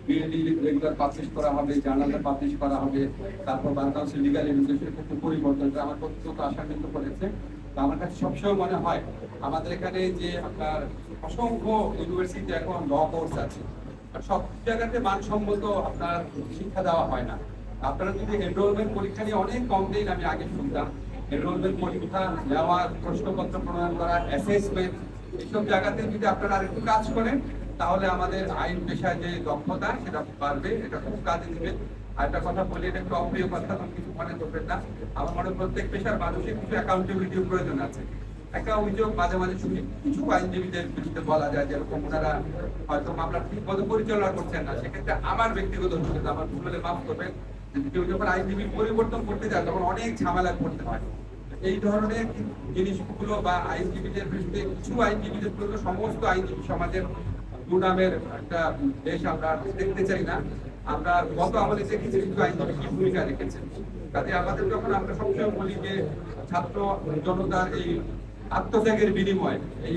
BLD regular publish করা হবে, জার্নালে পাবলিশ করা হবে, তারপর বার কাউন্সিল লিগাল এডুকেশনের ক্ষেত্রে পরিবর্তন, আমার প্রত্যেক আশান্বিত করেছে। তো আমার কাছে সবসময় মনে হয় আমাদের এখানে যে আপনার অসংখ্য ইউনিভার্সিটিতে এখন ল কোর্স আছে, সব জায়গাতে মানসম্মত আপনার শিক্ষা দেওয়া হয় না। আপনারা যদি এনরোলমেন্ট পরীক্ষা নিয়ে অনেক কমপ্লেইন আমি আগে শুনতাম, এনরোলমেন্ট পরীক্ষা নেওয়া, প্রশ্নপত্র প্রণয়ন করা, অ্যাসেসমেন্ট, এইসব জায়গাতে যদি আপনারা আরেকটু কাজ করেন তাহলে আমাদের আইন পেশায় যে দক্ষতা সেটা বাড়বে, এটা খুব কাজে দিবে। আর একটা কথা বলি, এটা একটু অপ্রিয় কথা, কিছু মনে করবেন না। আমার মনে হয় প্রত্যেক পেশার মানুষের কিছু অ্যাকাউন্টেবিলিটির প্রয়োজন আছে। একটা অভিযোগ মাঝে মাঝে শুনি কিছু আইনজীবীদের বিরুদ্ধে বলা যায়, যেরকম ওনারা হয়তো মামলা ঠিক মতো পরিচালনা করছেন না। সেক্ষেত্রে আমার ব্যক্তিগত অভিযোগ, আমার ভুল হলে মাফ করবেন, কেউ যখন আইনজীবী পরিবর্তন করতে যায় তখন অনেক ঝামেলা করতে হয়। এই ধরনের জিনিসগুলো বা আইনজীবীদের বিরুদ্ধে, কিছু আইনজীবীদের বিরুদ্ধে সমস্ত আইনজীবী সমাজের দুর্নামের একটা দেশ আমরা দেখতে চাই না। আমরা গত আমলে দেখেছি কিছু আইনজীবী কি ভূমিকা রেখেছেন। কাজে আমাদের যখন আমরা সবসময় বলি যে ছাত্র জনতার এই আত্মত্যাগের বিনিময়ে, এই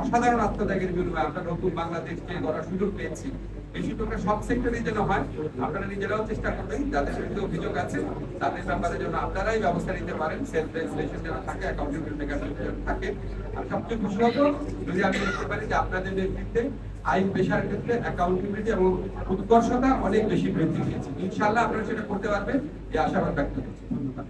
অসাধারণ আত্মত্যাগের বিনিময়ে আমরা নতুন বাংলাদেশকে গড়ার সুযোগ পেয়েছি, এই সুযোগটা সব সেক্টরে যেন হয়। আপনারা নিজেরাও চেষ্টা করবেন, যাদের বিরুদ্ধে অভিযোগ আছে তাদের ব্যাপারে যেন আপনারাই ব্যবস্থা নিতে পারেন, সেলফ রেগুলেশন যেন থাকে, অ্যাকাউন্টেবিলিটি মেকানিজম যেন থাকে। আর সবচেয়ে খুশি হবো যদি আমি দেখতে পারি যে আপনাদের নেতৃত্বে আইন পেশার ক্ষেত্রে অ্যাকাউন্টেবিলিটি এবং উৎকর্ষতা অনেক বেশি বৃদ্ধি পেয়েছে। ইনশাআল্লাহ আপনারা সেটা করতে পারবেন, এই আশাবাদ ব্যক্ত করছি। ধন্যবাদ।